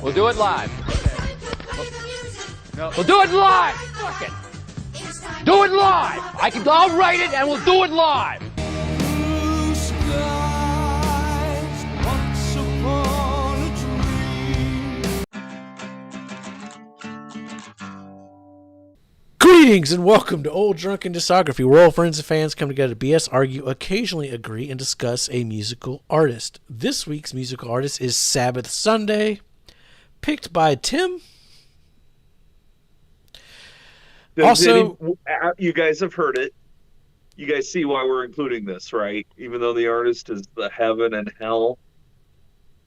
We'll do it live. No. We'll do it live. Fuck it. Do it live. I'll write it and we'll do it live. Greetings and welcome to Old Drunken Discography, where all friends and fans come together to BS, argue, occasionally agree, and discuss a musical artist. This week's musical artist is Sabbath Sunday, picked by Tim. You guys have heard it. You guys see why we're including this, right? Even though the artist is the heaven and hell.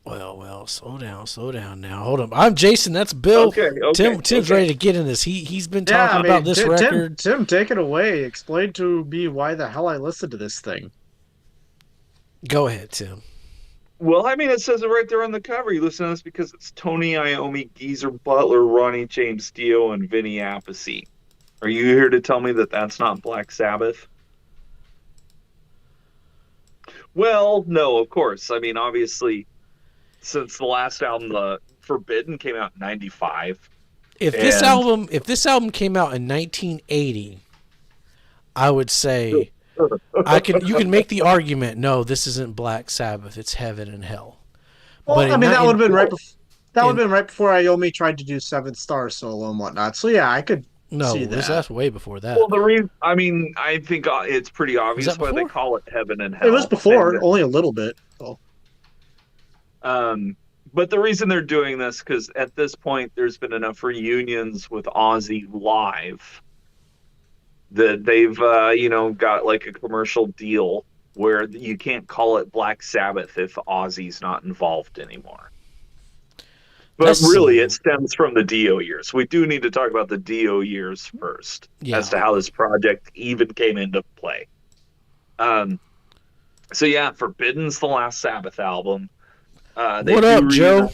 Well, slow down now. Hold on. I'm Jason. That's Bill. Okay. Tim's ready to get in this. He's been talking about this record. Tim, take it away. Explain to me why the hell I listened to this thing. Go ahead, Tim. Well, I mean, it says it right there on the cover. You listen to this because it's Tony Iommi, Geezer Butler, Ronnie James Dio, and Vinny Appice. Are you here to tell me that that's not Black Sabbath? Well, no, of course. I mean, obviously, since the last album, The Forbidden, came out in '95. If this album came out in 1980, I would say you can make the argument. No, this isn't Black Sabbath. It's Heaven and Hell. Well, but I mean, that would have been right before. That would have been right before Iommi tried to do Seventh Star solo and whatnot. So yeah, I could. No, that's way before that. Well, the reason, I mean, I think it's pretty obvious why they call it Heaven and Hell. It was before, only a little bit. So. But the reason they're doing this, because at this point, there's been enough reunions with Ozzy live that they've, got like a commercial deal where you can't call it Black Sabbath if Ozzy's not involved anymore. But really, it stems from the Dio years. We do need to talk about the Dio years first, as to how this project even came into play. Forbidden's the last Sabbath album. What up, Joe?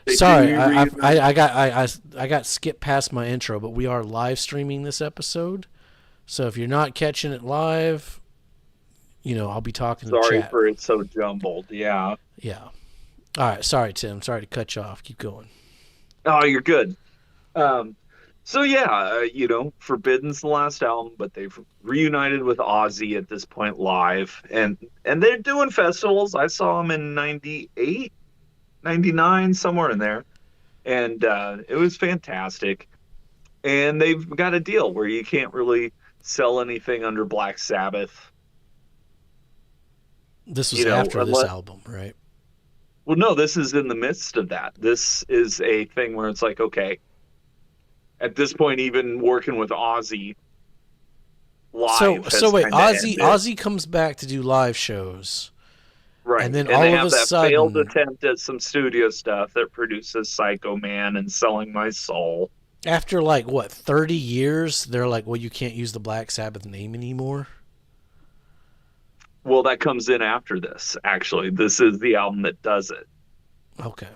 Sorry, I got skipped past my intro, but we are live streaming this episode. So if you're not catching it live, I'll be talking to the chat. Sorry for it so jumbled. Yeah. Yeah. All right, sorry, Tim. Sorry to cut you off. Keep going. Oh, you're good. Forbidden's the last album, but they've reunited with Ozzy at this point live, and they're doing festivals. I saw them in 98, 99, somewhere in there, and it was fantastic. And they've got a deal where you can't really sell anything under Black Sabbath. This was after this album, right? Well, no, this is in the midst of that. This is a thing where it's like, okay, at this point, even working with Ozzy live. So wait, Ozzy comes back to do live shows, right? And then they have that failed attempt at some studio stuff that produces Psycho Man and Selling My Soul. After 30 years, they're like, well, you can't use the Black Sabbath name anymore. Well, that comes in after this, actually. This is the album that does it. Okay.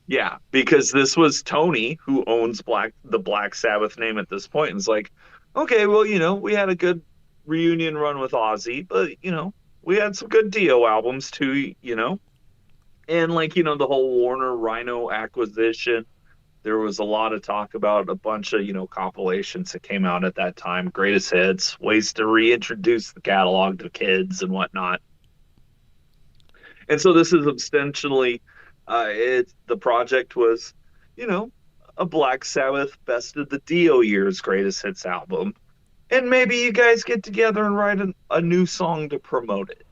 Yeah, because this was Tony, who owns the Black Sabbath name at this point, and it's like, okay, well, we had a good reunion run with Ozzy, but, we had some good Dio albums too, And, the whole Warner Rhino acquisition, there was a lot of talk about a bunch of, compilations that came out at that time, greatest hits, ways to reintroduce the catalog to kids and whatnot. And so this is essentially, the project was, a Black Sabbath Best of the Dio Years greatest hits album. And maybe you guys get together and write a new song to promote it.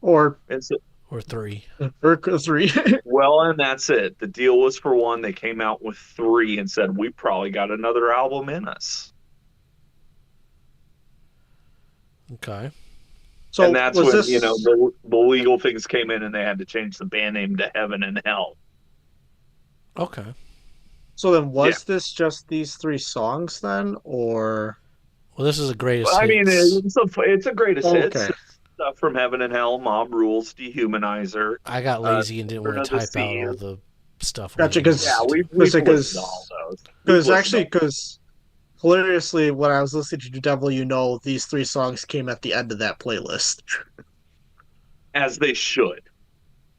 Or three. Or three. Well, and that's it. The deal was for one. They came out with 3 and said, we probably got another album in us. Okay. So and that's when, the legal things came in and they had to change the band name to Heaven and Hell. Okay. So then was this just these 3 songs then, or? Well, this is a greatest hits. I mean, it's a greatest hits. Stuff from Heaven and Hell, Mob Rules, Dehumanizer. I got lazy and didn't want to type out all the stuff. Gotcha, because hilariously, when I was listening to Devil You Know, these 3 songs came at the end of that playlist. As they should.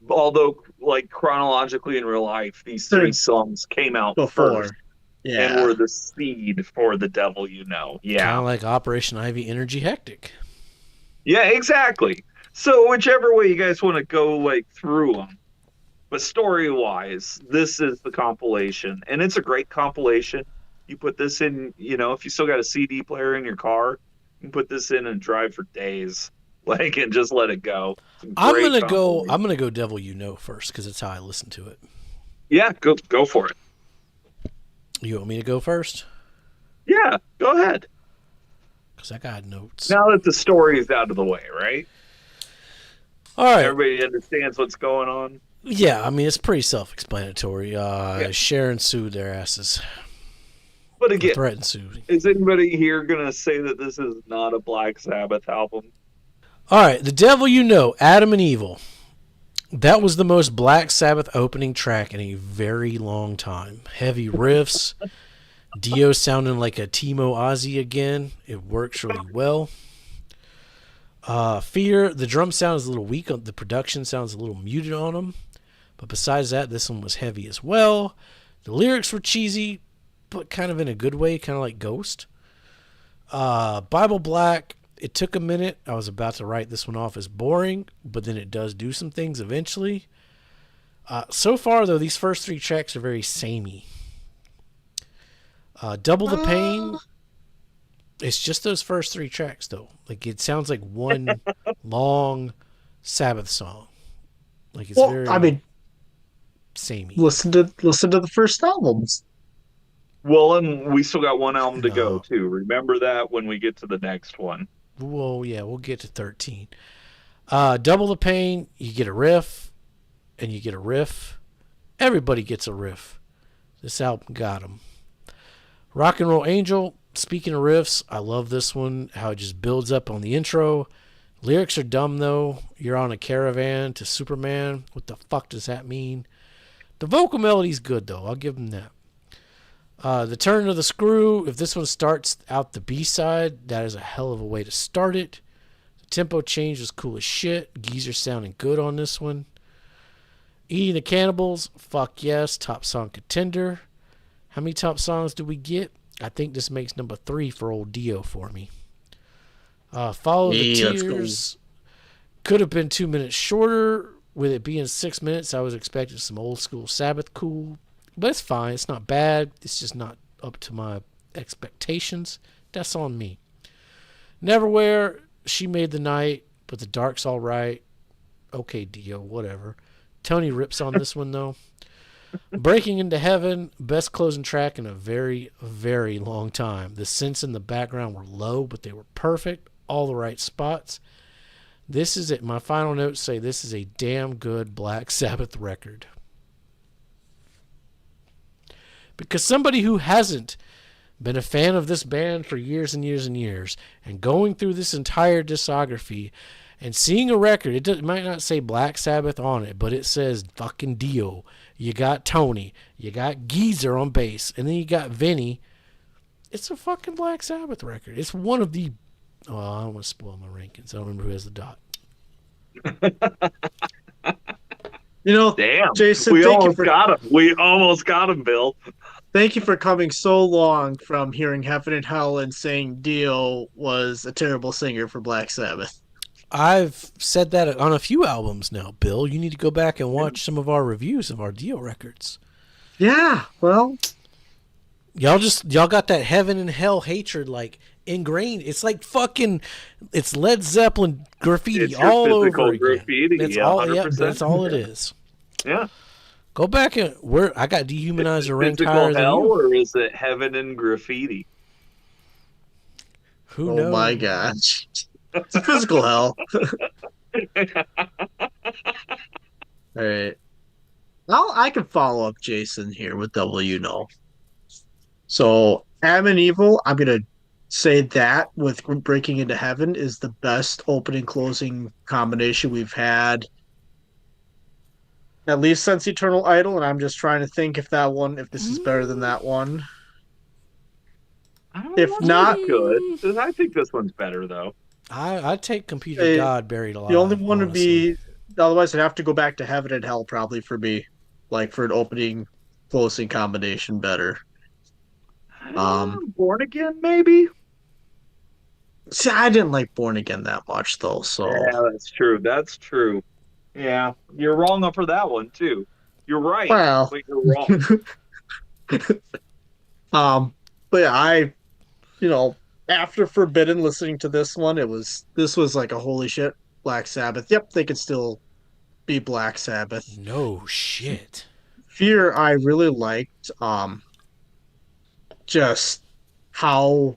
although like chronologically in real life, these three songs came out before. first Yeah. and were the seed for The Devil You Know. Yeah. Kind of like Operation Ivy Energy Hectic. Yeah, exactly. So whichever way you guys want to go like through them. But story-wise, this is the compilation. And it's a great compilation. You put this in, if you still got a CD player in your car, you can put this in and drive for days. Like, and just let it go. I'm gonna go Devil You Know first, because it's how I listen to it. Yeah, go for it. You want me to go first? Yeah, go ahead. Because I got notes. Now that the story is out of the way, right? All right. Everybody understands what's going on? Yeah, I mean, it's pretty self-explanatory. Sharon sued their asses. But again, threatened Sue. Is anybody here going to say that this is not a Black Sabbath album? All right, The Devil You Know, Adam and Evil. That was the most Black Sabbath opening track in a very long time. Heavy riffs. Dio sounding like a Timo Ozzy again. It works really well. Fear, the drum sound is a little weak. The production sounds a little muted on them. But besides that, this one was heavy as well. The lyrics were cheesy, but kind of in a good way, kind of like Ghost. Bible Black, it took a minute. I was about to write this one off as boring, but then it does do some things eventually. So far, though, these first three tracks are very samey. Double the Pain, it's just those first three tracks, though. Like, it sounds like one long Sabbath song. Like, it's samey. Listen to the first albums. Well, and we still got one album to go, too. Remember that when we get to the next one. Well, yeah, we'll get to 13. Double the Pain, you get a riff, and you get a riff. Everybody gets a riff. This album got them. Rock and Roll Angel, speaking of riffs, I love this one, how it just builds up on the intro. Lyrics are dumb, though. You're on a caravan to Superman. What the fuck does that mean? The vocal melody's good, though. I'll give them that. The Turn of the Screw, if this one starts out the B-side, that is a hell of a way to start it. The tempo change was cool as shit. Geezer sounding good on this one. Eating the Cannibals, fuck yes. Top song contender. How many top songs do we get? I think this makes number 3 for old Dio for me. Follow the Tears. Could have been 2 minutes shorter. With it being 6 minutes, I was expecting some old school Sabbath cool. But it's fine. It's not bad. It's just not up to my expectations. That's on me. Neverwhere, She Made the Night, but the Dark's all right. Okay, Dio, whatever. Tony rips on this one, though. Breaking Into Heaven, best closing track in a very, very long time. The synths in the background were low, but they were perfect. All the right spots. This is it. My final notes say this is a damn good Black Sabbath record. Because somebody who hasn't been a fan of this band for years and years and years, and going through this entire discography and seeing a record, it might not say Black Sabbath on it, but it says fucking Dio. You got Tony. You got Geezer on bass. And then you got Vinny. It's a fucking Black Sabbath record. It's one of the... Oh, I don't want to spoil my rankings. I don't remember who has the dot. Damn, Jason, we almost got him. We almost got him, Bill. Thank you for coming so long from hearing Heaven and Hell and saying Dio was a terrible singer for Black Sabbath. I've said that on a few albums now, Bill. You need to go back and watch some of our reviews of our Dio records. Yeah, well... Y'all got that Heaven and Hell hatred, like, ingrained. It's like fucking... It's Led Zeppelin graffiti all over again. Graffiti. That's all it is. Yeah. Go back and... I got Dehumanizer ranked physical higher than hell, you. or is it heaven and graffiti? Who knows? Oh my gosh. It's a physical hell. All right. Well, I can follow up Jason here with Double You Know. So, Am and Evil, I'm going to say that with Breaking Into Heaven is the best opening closing combination we've had at least since Eternal Idol, and I'm just trying to think if this is better than that one. If not, good. I think this one's better though. I'd take Computer God Buried Alive. The only one would be Otherwise, I'd have to go back to Heaven and Hell probably for me, like for an opening closing combination better. Born Again, maybe. See, I didn't like Born Again that much though, so Yeah, that's true. That's true. Yeah, you're wrong for that one too. You're right, well. but you're wrong. um, but yeah, you know, after Forbidden listening to this was like a holy shit, Black Sabbath. Yep, they could still be Black Sabbath. No shit. Fear I really liked just how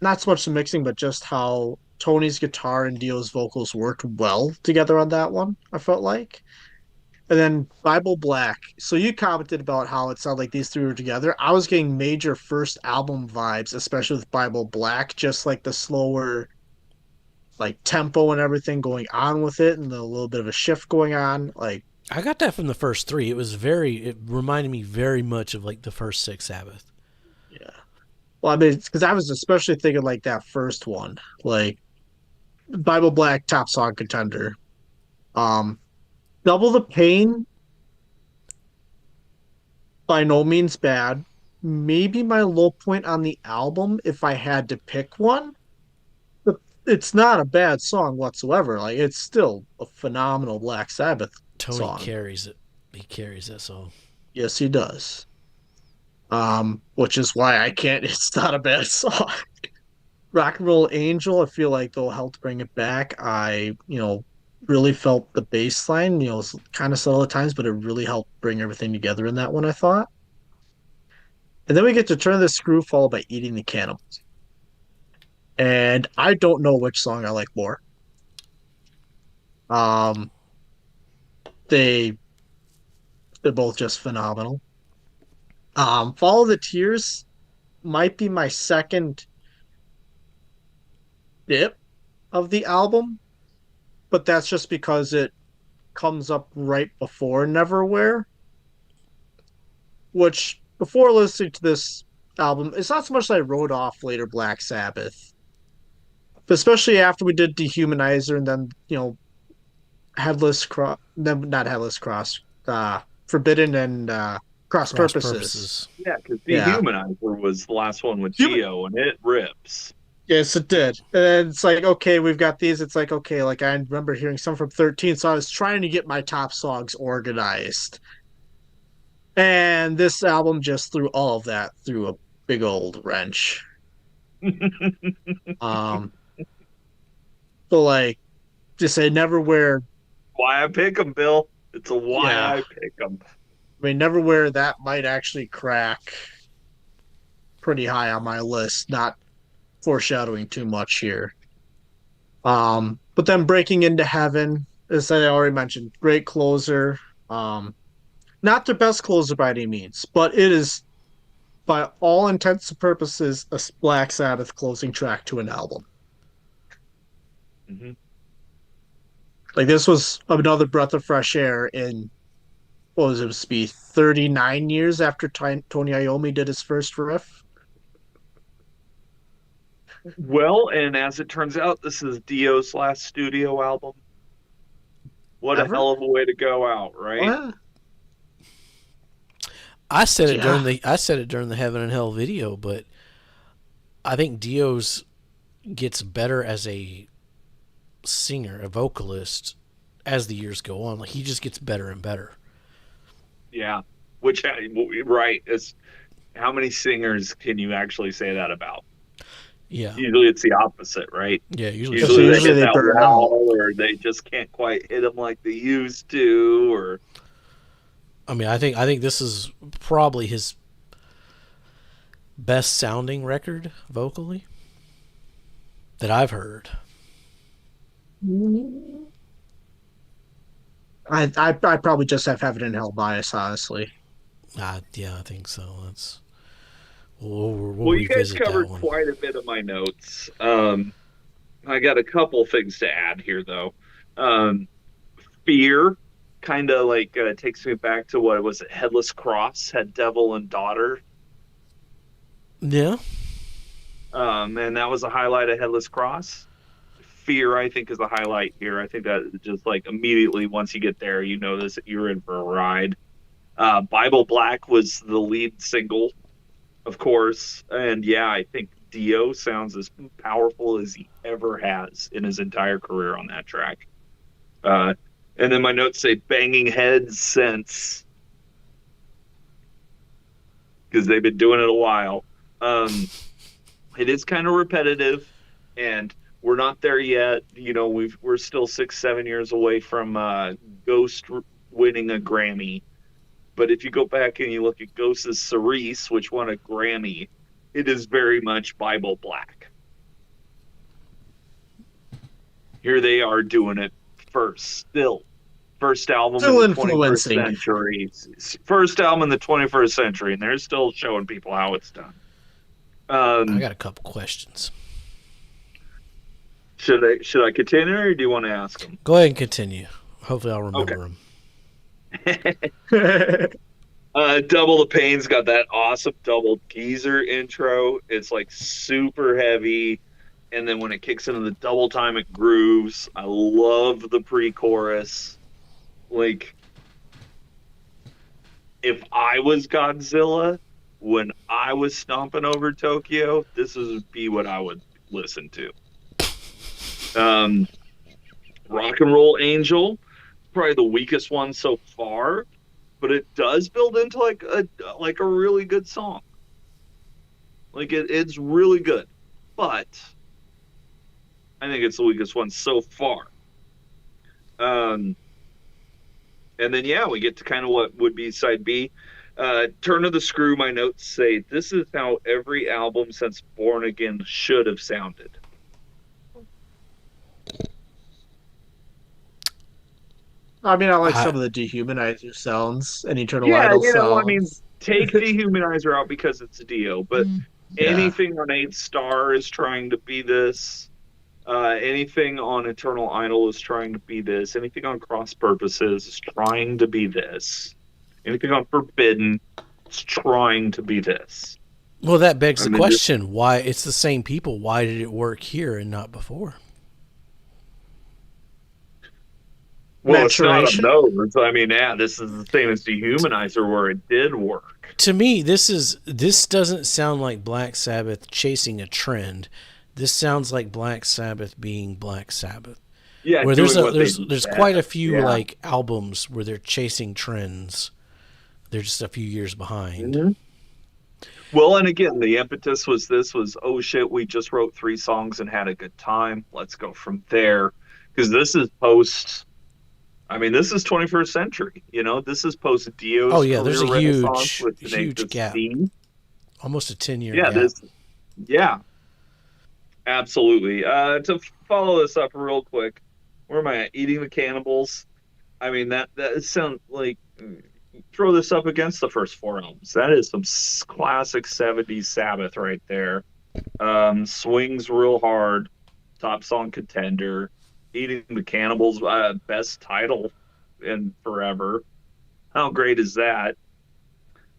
not so much the mixing, but just how Tony's guitar and Dio's vocals worked well together on that one, I felt like. And then Bible Black. So you commented about how it sounded like these three were together. I was getting major first album vibes, especially with Bible Black, just like the slower like tempo and everything going on with it and a little bit of a shift going on. Like I got that from the first three. It reminded me very much of like the first six Sabbath. yeah. Well, I mean, because I was especially thinking like that first one, like Bible Black top song contender. Um Double the Pain by no means bad. Maybe my low point on the album if I had to pick one. But it's not a bad song whatsoever. Like it's still a phenomenal Black Sabbath Tony song. carries it. He carries that song. Yes, he does. Which is why I can't. It's not a bad song. Rock and Roll Angel, I feel like they'll help bring it back. Really felt the bass line, it's kind of subtle at times, but it really helped bring everything together in that one, I thought. And then we get to Turn the Screw, followed by Eating the Cannibals. And I don't know which song I like more. Um, they they're both just phenomenal. Follow the Tears might be my second dip of the album, but that's just because it comes up right before Neverwhere, which before listening to this album, it's not so much that I wrote off later Black Sabbath, but especially after we did Dehumanizer and then, Headless Cross, not Headless Cross, Forbidden and Cross Cross Purposes. purposes. Yeah, because Yeah. Dehumanizer was the last one with Human- Geo, and it rips. Yes, it did. And it's like, okay, we've got these. It's like, okay, like I remember hearing some from 13, so I was trying to get my top songs organized. And this album just threw all of that through a big old wrench. Um, so like, just say Neverwhere. Why I pick them, Bill? It's a why Yeah. I pick them. I mean, Neverwhere that might actually crack pretty high on my list. Not foreshadowing too much here. But then Breaking Into Heaven, as I already mentioned, great closer. Not their best closer by any means, but it is, by all intents and purposes, a Black Sabbath closing track to an album. Mm-hmm. Like this was another breath of fresh air in what was it supposed to be 39 years after Tony Iommi did his first riff. Well, and as it turns out, this is Dio's last studio album. What Ever? a hell of a way to go out, right? Well, I said it Yeah. during the Heaven and Hell video, but I think Dio's gets better as a singer, a vocalist, as the years go on. Like he just gets better and better. Yeah. Which, right, is how many singers can you actually say that about? Yeah, Usually it's the opposite, right? yeah. Usually, Usually they Usually hit they that burn wall, or they just can't quite hit them like they used to, or I mean, I think this is probably his best sounding record vocally that I've heard. I probably just have Heaven and Hell bias, honestly. Yeah, I think so. That's well, you guys revisit that covered one. quite a bit of my notes. I got a couple things to add here, though. Fear kind of like takes me back to what was it? Headless Cross had Devil and Daughter, Yeah, and that was a highlight of Headless Cross. Fear, I think, is the highlight here. I think that just like immediately once you get there, you know this you're in for a ride. Bible Black was the lead single, of course, and yeah, I think Dio sounds as powerful as he ever has in his entire career on that track. Uh, and then my notes say banging heads since, because they've been doing it a while. It is kind of repetitive, and we're not there yet. You know, we're still 6-7 years away from Ghost winning a Grammy. But if you go back and you look at Ghost's Cerise, which won a Grammy, it is very much Bible Black. Here they are doing it first, still. First album Still in the 21st influencing. century. First album in the 21st century, and they're still showing people how it's done. I got a couple questions. Should I continue, or do you want to ask them? Go ahead and continue. Hopefully I'll remember them. Double the Pain's got that awesome double geezer intro. It's like super heavy, and then when it kicks into the double time, it grooves. I love the pre-chorus. Like, if I was Godzilla, when I was stomping over Tokyo, this would be what I would listen to. Rock and Roll Angel, probably the weakest one so far, but it does build into like a really good song. Like it's really good, but I think it's the weakest one so far. And then, yeah, we get to kind of what would be side B. Turn of the Screw, my notes say, this is how every album since Born Again should have sounded. I mean, I like some of the Dehumanizer sounds and Eternal Idol sounds. I mean, take Dehumanizer out because it's a Dio, but anything on 8 Star is trying to be this. Anything on Eternal Idol is trying to be this. Anything on Cross Purposes is trying to be this. Anything on Forbidden is trying to be this. Well, that begs the question: why it's the same people? Why did it work here and not before? Well, it's not on those. I mean, yeah, this is the same as Dehumanizer, where it did work. To me, this doesn't sound like Black Sabbath chasing a trend. This sounds like Black Sabbath being Black Sabbath. Yeah, where there's quite a few like albums where they're chasing trends. They're just a few years behind. Mm-hmm. Well, and again, the impetus was oh shit, we just wrote 3 songs and had a good time. Let's go from there, because this is post. I mean, this is 21st century. You know, this is post Dio's. Oh yeah, there's a huge gap. Almost a 10-year gap. Absolutely. To follow this up real quick, where am I at? Eating the Cannibals. I mean, that sounds like, throw this up against the first 4 albums. That is some classic 70s Sabbath right there. Swings real hard. Top song contender. Eating the Cannibals, best title in forever. How great is that?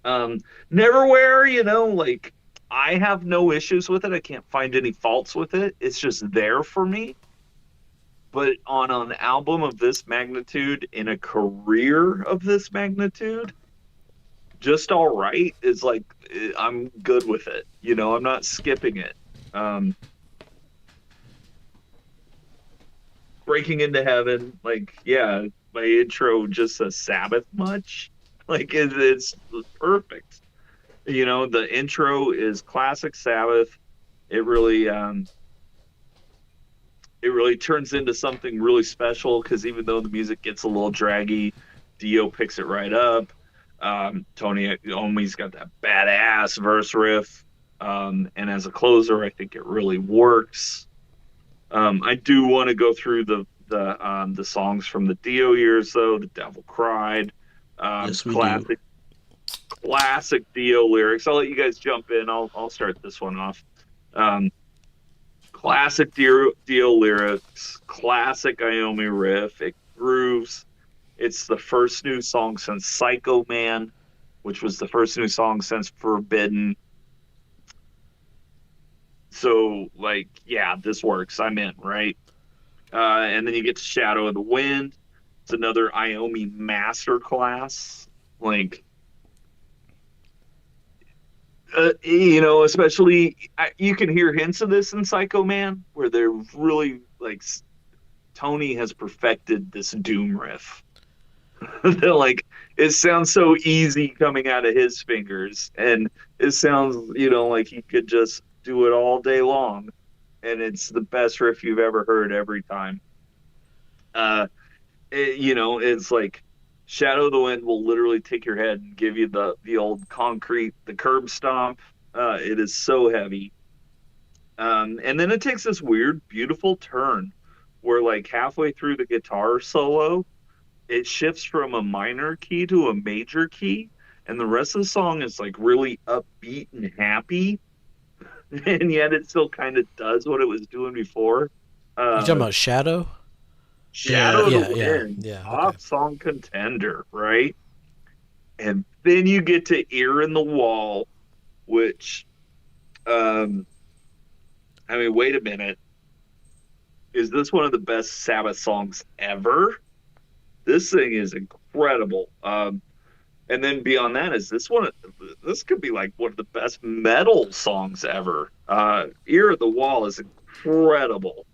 Neverwhere, you know, like, I have no issues with it. I can't find any faults with it. It's just there for me. But on an album of this magnitude, in a career of this magnitude, just all right is like, I'm good with it. You know, I'm not skipping it. Breaking into Heaven, like, yeah, my intro just says Sabbath much. Like, it's perfect. You know, the intro is classic Sabbath. It really turns into something really special, because even though the music gets a little draggy, Dio picks it right up. Tony Iommi's got that badass verse riff. And as a closer, I think it really works. I do want to go through the songs from the Dio years, though. The Devil Cried, classic Dio lyrics. I'll let you guys jump in. I'll start this one off. Classic Dio lyrics, classic Iommi riff. It grooves. It's the first new song since Psycho Man, which was the first new song since Forbidden. So, like, yeah, this works. I'm in, right? And then you get to Shadow of the Wind. It's another Iommi masterclass. Like, especially you can hear hints of this in Psycho Man, where they're really like Tony has perfected this doom riff. They're like, it sounds so easy coming out of his fingers, and it sounds, like he could just do it all day long, and it's the best riff you've ever heard every time. It's like Shadow of the Wind will literally take your head and give you the old concrete, the curb stomp. It is so heavy. And then it takes this weird, beautiful turn where, like, halfway through the guitar solo, it shifts from a minor key to a major key, and the rest of the song is like really upbeat and happy, and yet it still kind of does what it was doing before. You talking about Shadow? Shadow of the Wind, yeah, top song contender, right? And then you get to Ear in the Wall, which, wait a minute. Is this one of the best Sabbath songs ever? This thing is incredible. And then beyond that, this could be like one of the best metal songs ever. Ear of the Wall is incredible.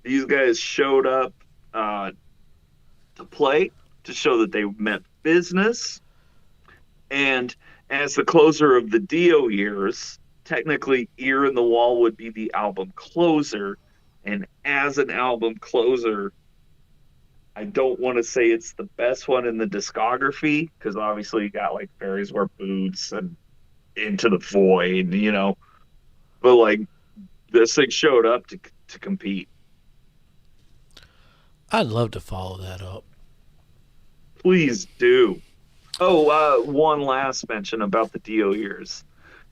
These guys showed up to play, to show that they meant business. And as the closer of the Dio years, technically Ear in the Wall would be the album closer. And as an album closer, I don't want to say it's the best one in the discography, because obviously you got like Fairies Wear Boots and Into the Void, but like this thing showed up to compete. I'd love to follow that up. Please do. Oh, one last mention about the Dio years.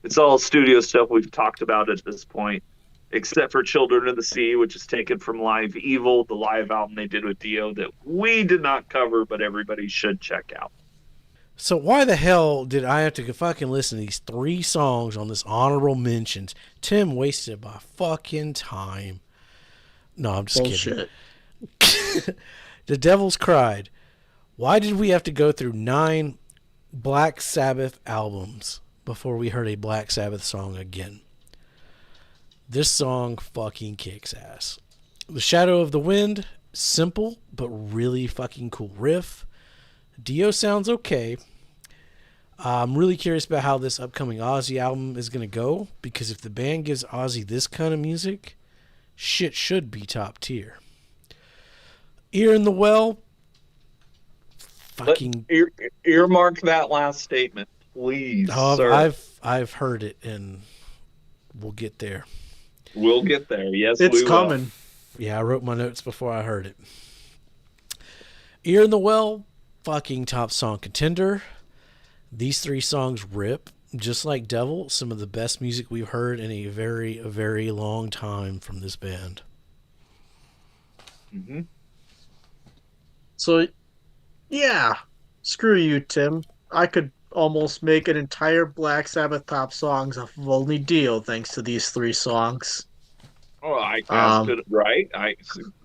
It's all studio stuff we've talked about at this point, except for Children of the Sea, which is taken from Live Evil, the live album they did with Dio that we did not cover, but everybody should check out. So why the hell did I have to fucking listen to these 3 songs on this honorable mentions? Tim wasted my fucking time. No, I'm just kidding. The Devil's Cried. Why did we have to go through 9 Black Sabbath albums before we heard a Black Sabbath song again? This song fucking kicks ass. The Shadow of the Wind, simple but really fucking cool riff. Dio sounds okay. I'm really curious about how this upcoming Ozzy album is going to go, because if the band gives Ozzy this kind of music, shit should be top tier. Ear in the Well, fucking earmark that last statement, please. Sir. I've heard it, and we'll get there. We'll get there. Yes, it's coming. Yeah, I wrote my notes before I heard it. Ear in the Well, fucking top song contender. These 3 songs rip. Just like Devil, some of the best music we've heard in a very, very long time from this band. Mm-hmm. So, yeah, screw you, Tim. I could almost make an entire Black Sabbath top songs off of only Dio thanks to these 3 songs. Oh, I guessed it right.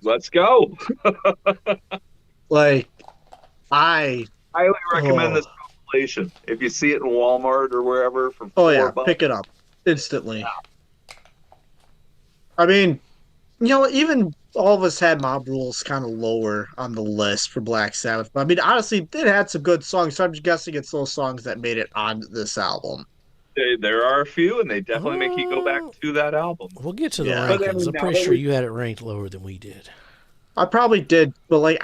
Let's go. I highly recommend this compilation. If you see it in Walmart or wherever for $4, pick it up instantly. Yeah. I mean, even all of us had Mob Rules kind of lower on the list for Black Sabbath. But I mean, honestly, it had some good songs, so I'm just guessing it's those songs that made it on this album. There are a few, and they definitely make you go back to that album. We'll get to the rankings. I'm pretty sure you had it ranked lower than we did. I probably did, but like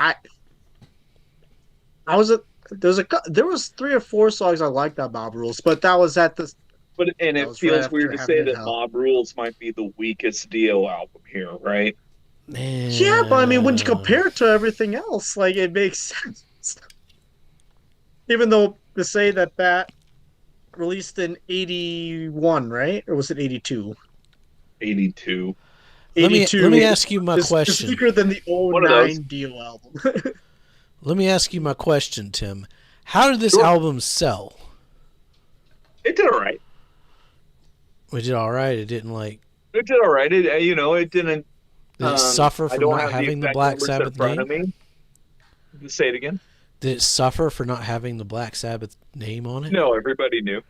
there was 3 or 4 songs I liked on Mob Rules, but that was at the. But it feels weird to say that Mob Rules might be the weakest Dio album here, right? Yeah, but I mean, when you compare it to everything else, like, it makes sense. Even though to say that released in 81, right? Or was it 82? 82. Let me ask you my question. It's weaker than the 09 Dio album. Let me ask you my question, Tim. How did this album sell? It did all right. It did all right. It didn't like. It did all right. It didn't Did it suffer I from don't not have having the exact Black numbers Sabbath in front of name? me. Say it again. Did it suffer for not having the Black Sabbath name on it? No, everybody knew.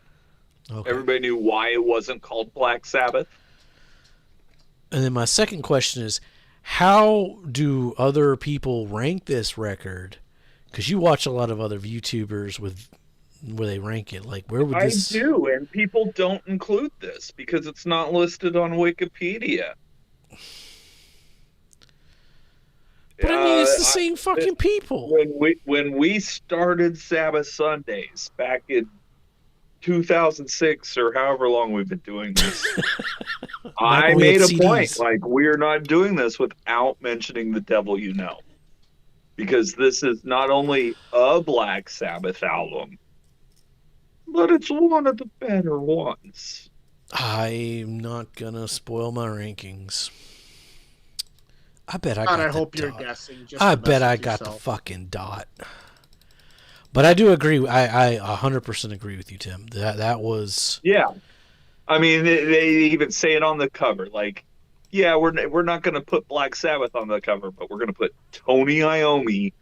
Okay. Everybody knew why it wasn't called Black Sabbath. And then my second question is, how do other people rank this record? Because you watch a lot of other YouTubers where they rank it. Like, where would this? I do, and people don't include this because it's not listed on Wikipedia. But I mean, it's the same fucking people. When we started Sabbath Sundays back in 2006 or however long we've been doing this, I made a point like we're not doing this without mentioning The Devil You Know, because this is not only a Black Sabbath album, but it's one of the better ones. I'm not gonna spoil my rankings. I bet I God, got I the hope you're dot. guessing. Just I to bet mess I with got the yourself. fucking dot. But I do agree. I 100% agree with you, Tim. That was. Yeah, I mean they even say it on the cover. Like, yeah, we're not going to put Black Sabbath on the cover, but we're going to put Tony Iommi,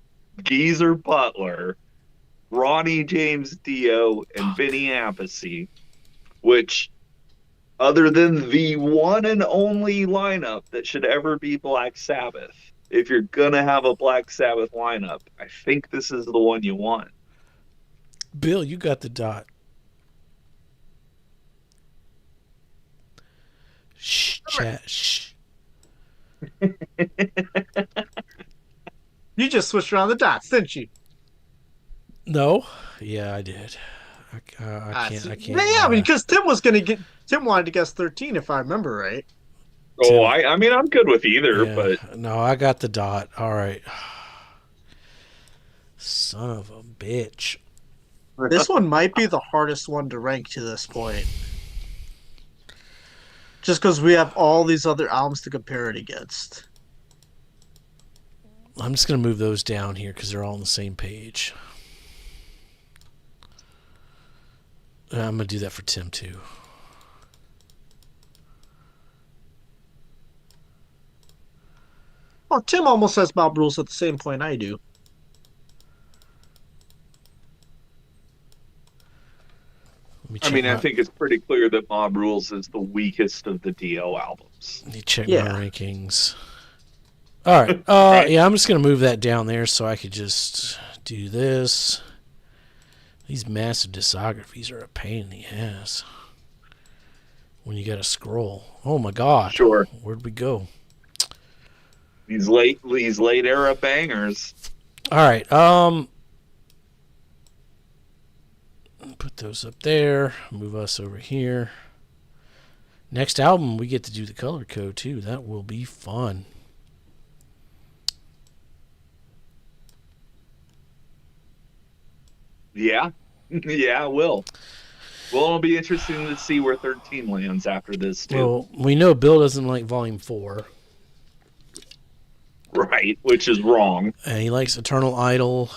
Geezer Butler, Ronnie James Dio, and Vinny Appice, which, other than the one and only lineup that should ever be Black Sabbath, if you're going to have a Black Sabbath lineup, I think this is the one you want. Bill, you got the dot. Shh, chat. Shh. You just switched around the dots, didn't you? No. Yeah, I did. I can't. Yeah, because Tim wanted to guess 13, if I remember right. Oh, I mean, I'm good with either, but no, I got the dot. All right. Son of a bitch. This one might be the hardest one to rank to this point. Just because we have all these other albums to compare it against. I'm just going to move those down here because they're all on the same page. And I'm going to do that for Tim, too. Well, Tim almost has Mob Rules at the same point I do. I mean, I think it's pretty clear that Mob Rules is the weakest of the Dio albums. Let me check my rankings. All right. Yeah, I'm just going to move that down there so I could just do this. These massive discographies are a pain in the ass when you got to scroll. Oh, my God. Sure. Where'd we go? These late era bangers. All right. Put those up there. Move us over here. Next album, we get to do the color code too. That will be fun. Yeah. Yeah, it will. Well, it'll be interesting to see where 13 lands after this, too. Well, we know Bill doesn't like Volume 4. Right, which is wrong. And he likes Eternal Idol.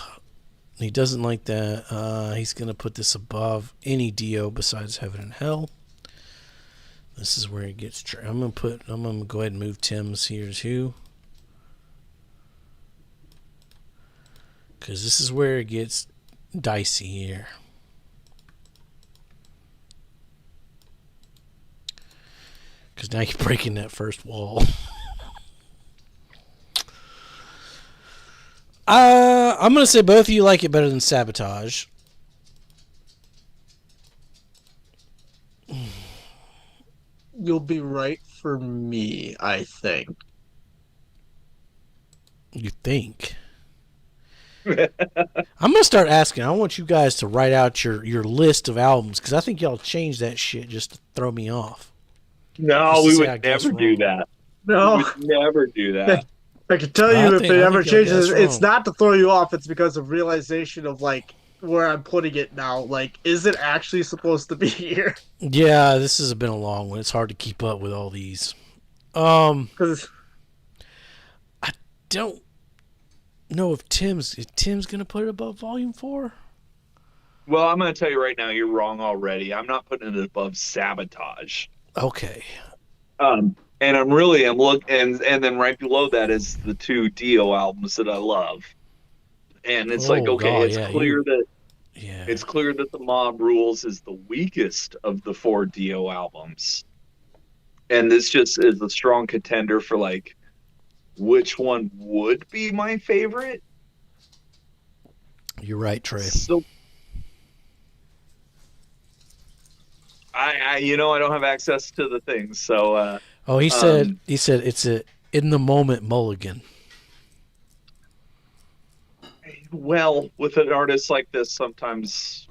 He doesn't like that. He's going to put this above any Dio besides Heaven and Hell. This is where it gets. I'm going to go ahead and move Tim's here too, because this is where it gets dicey here. Because now you're breaking that first wall. I'm going to say both of you like it better than Sabotage. You'll be right for me, I think. You think? I'm going to start asking. I want you guys to write out your list of albums, because I think y'all changed that shit just to throw me off. No, we would never do that. No. We would never do that. I can tell you if it ever changes, it's not to throw you off. It's because of realization of, like, where I'm putting it now. Like, is it actually supposed to be here? Yeah, this has been a long one. It's hard to keep up with all these. I don't know if Tim's going to put it above Volume 4. Well, I'm going to tell you right now, you're wrong already. I'm not putting it above Sabotage. Okay. And I'm and then right below that is the two Dio albums that I love. And it's like, Oh okay, God, yeah, it's clear that the Mob Rules is the weakest of the four Dio albums. And this just is a strong contender for like which one would be my favorite. You're right, Trey. So I don't have access to the things. So he said it's a in the moment mulligan. well, with an artist like this, sometimes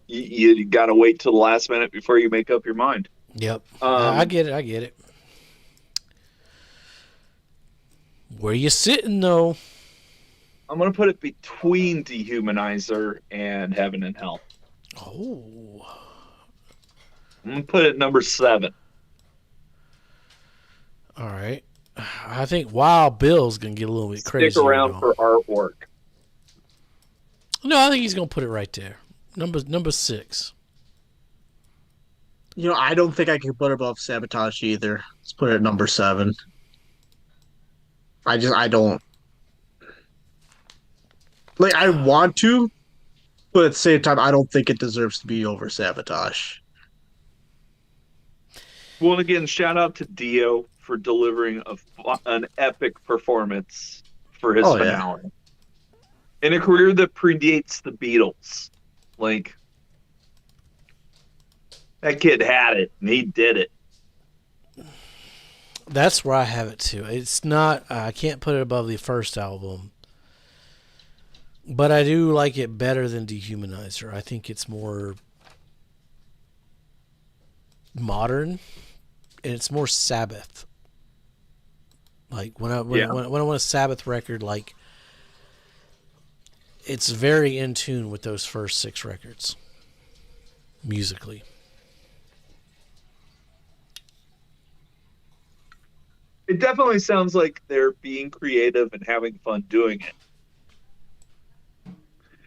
you got to wait till the last minute before you make up your mind. Yep. I get it. Where you sitting, though? I'm going to put it between Dehumanizer and Heaven and Hell. Oh. I'm going to put it number 7. All right. I think Wild Bill's going to get a little bit crazy. Stick around for artwork. No, I think he's going to put it right there. Number 6. I don't think I can put it above Sabotage either. Let's put it at number 7. I don't. Like, I want to, but at the same time, I don't think it deserves to be over Sabotage. Well, again, shout out to Dio for delivering an epic performance for his finale. Yeah. In a career that predates the Beatles. Like, that kid had it, and he did it. That's where I have it, too. It's not, I can't put it above the first album. But I do like it better than Dehumanizer. I think it's more modern, and it's more Sabbath. Like, when I want a Sabbath record, like, it's very in tune with those first 6 records, musically. It definitely sounds like they're being creative and having fun doing it.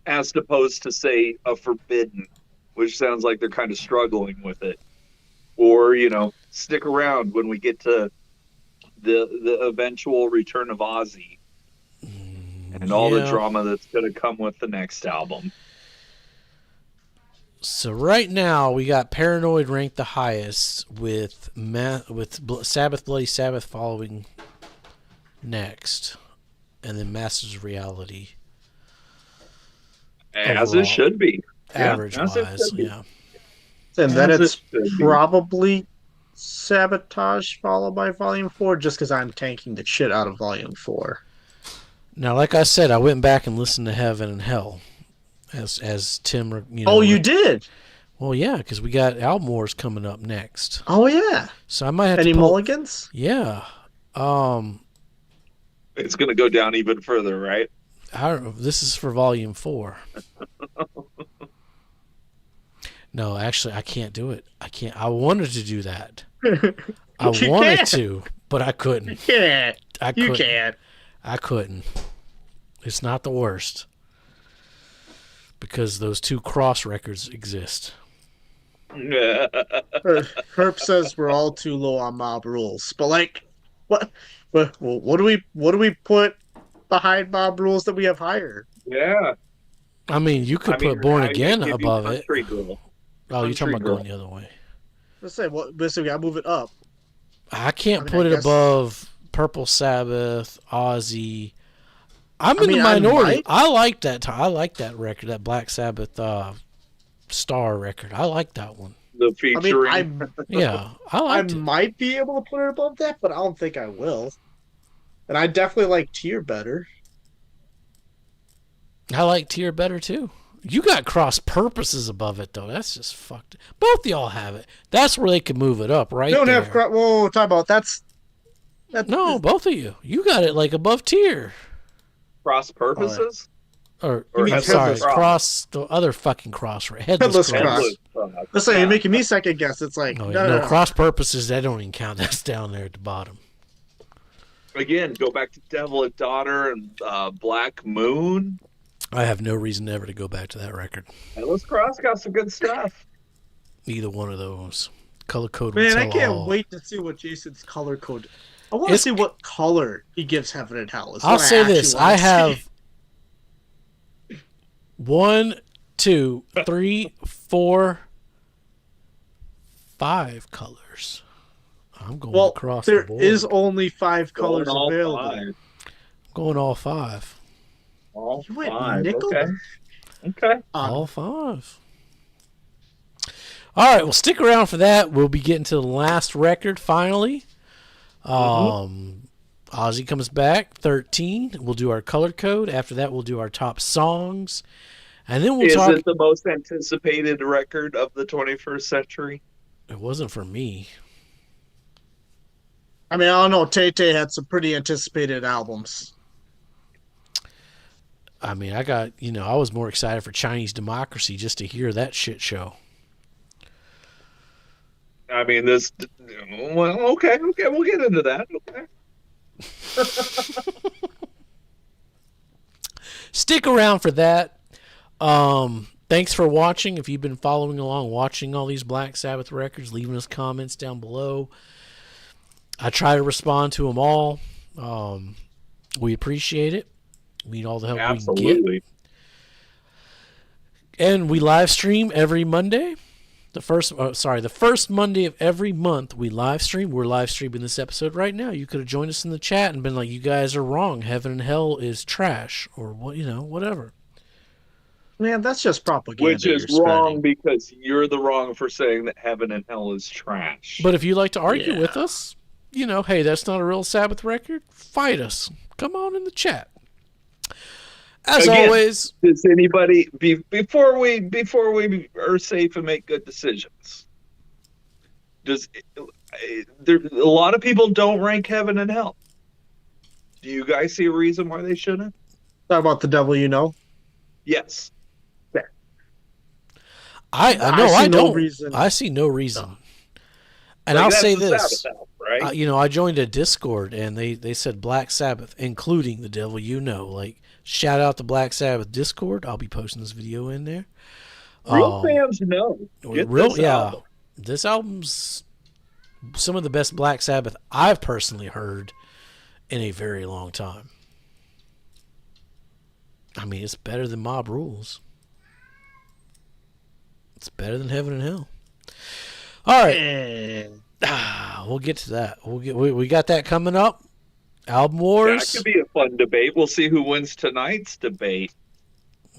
As opposed to, say, a Forbidden, which sounds like they're kind of struggling with it. Or, stick around when we get to the eventual return of Ozzy and all the drama that's going to come with the next album. So right now we got Paranoid ranked the highest with Sabbath Bloody Sabbath following next, and then Masters of Reality. As overall, it should be. Average-wise, yeah. And then it's probably Sabotage followed by Volume 4, just because I'm tanking the shit out of Volume 4. Now, like I said, I went back and listened to Heaven and Hell. As Tim, Oh, you did? Well, yeah, because we got Album Wars coming up next. Oh, yeah. So I might have any mulligans? Yeah. It's going to go down even further, right? I don't know. This is for Volume 4. No, actually, I can't do it. I can't. I wanted to do that. I wanted to, but I couldn't. You can't. You can't. I couldn't. It's not the worst. Because those 2 cross records exist. Herb says we're all too low on Mob Rules, but like, what do we put behind Mob Rules that we have higher? Yeah, I mean, you could put Born Again above it. Girl. Oh, you're talking about going the other way. Let's say we gotta move it up. I can't put it above Purple Sabbath, Ozzy. I'm in the minority. I like that. I like that record, that Black Sabbath Star record. I like that one. The featuring. I might be able to put it above that, but I don't think I will. And I definitely like Tear better. I like Tear better too. You got Cross Purposes above it though. That's just fucked. Both of y'all have it. That's where they can move it up, right? Don't have cross. Whoa, talk about that's. No, both of you. You got it like above Tear. Cross Purposes? Or sorry, cross the other fucking cross. Headless cross. Let's say you're making me second guess. It's like no, Cross Purposes, that don't even count. That's down there at the bottom. Again, go back to Devil and Daughter and Black Moon. I have no reason ever to go back to that record. Headless Cross got some good stuff. Either one of those. Color code will Man, tell I can't all. wait to see what Jason's color code. I want to see what color he gives Heaven and Hell. I'll say this: I have 1, 2, 3, 4, 5 colors. I'm going across the board. There is only 5 colors Going all available. 5. I'm going all 5. All You went 5. nickel? Okay. All 5. All right, well, stick around for that. We'll be getting to the last record finally. Ozzy comes back, 13. We'll do our color code. After that, we'll do our top songs. And then we'll talk. Is it the most anticipated record of the 21st century? It wasn't for me. I mean, I don't know. Tay-Tay had some pretty anticipated albums. I mean, I was more excited for Chinese Democracy just to hear that shit show. I mean, okay, we'll get into that. Okay. Stick around for that. Thanks for watching. If you've been following along, watching all these Black Sabbath records, leaving us comments down below. I try to respond to them all. We appreciate it. We need all the help we can get. And we live stream every Monday. The first Monday of every month we live stream. We're live streaming this episode right now. You could have joined us in the chat and been like, "You guys are wrong. Heaven and Hell is trash," or whatever. Man, that's just propaganda. Which is wrong because you're the wrong for saying that Heaven and Hell is trash. But if you'd like to argue with us, hey, that's not a real Sabbath record. Fight us. Come on in the chat. As always, does anybody before we are safe and make good decisions? A lot of people don't rank Heaven and Hell. Do you guys see a reason why they shouldn't? Talk about the devil, you know. Yes. I see no reason. No. And I'll say this, Sabbath, right? I joined a Discord and they said Black Sabbath, including the devil, like. Shout out to Black Sabbath Discord. I'll be posting this video in there. Real fans know. Album. This album's some of the best Black Sabbath I've personally heard in a very long time. I mean, it's better than Mob Rules. It's better than Heaven and Hell. All right. We'll get to that. We got that coming up. Album Wars. That could be a fun debate. We'll see who wins tonight's debate.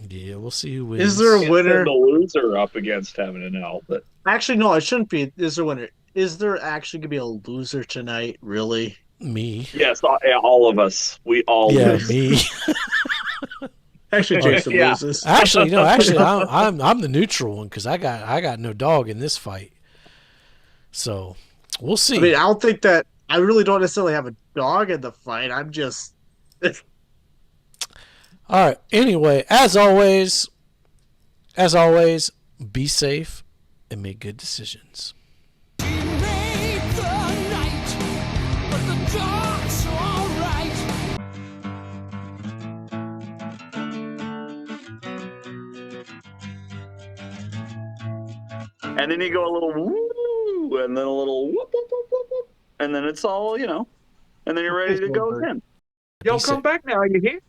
Yeah, we'll see who wins. Is there a winner? The loser up against Heaven and Hell. But actually, no, it shouldn't be. Is there a winner? Is there actually going to be a loser tonight? Really? Me. Yes, all of us. We all lose. Me. Actually, Jason loses. Actually, I'm the neutral one because I got no dog in this fight. So we'll see. I mean, I don't think that. I really don't necessarily have a dog in the fight. I'm just. All right. Anyway, as always, be safe and make good decisions. And then you go a little woo, and then a little whoop, whoop, whoop, whoop, whoop, and then it's all, and then you're ready to go again. Yo, come back now, you hear?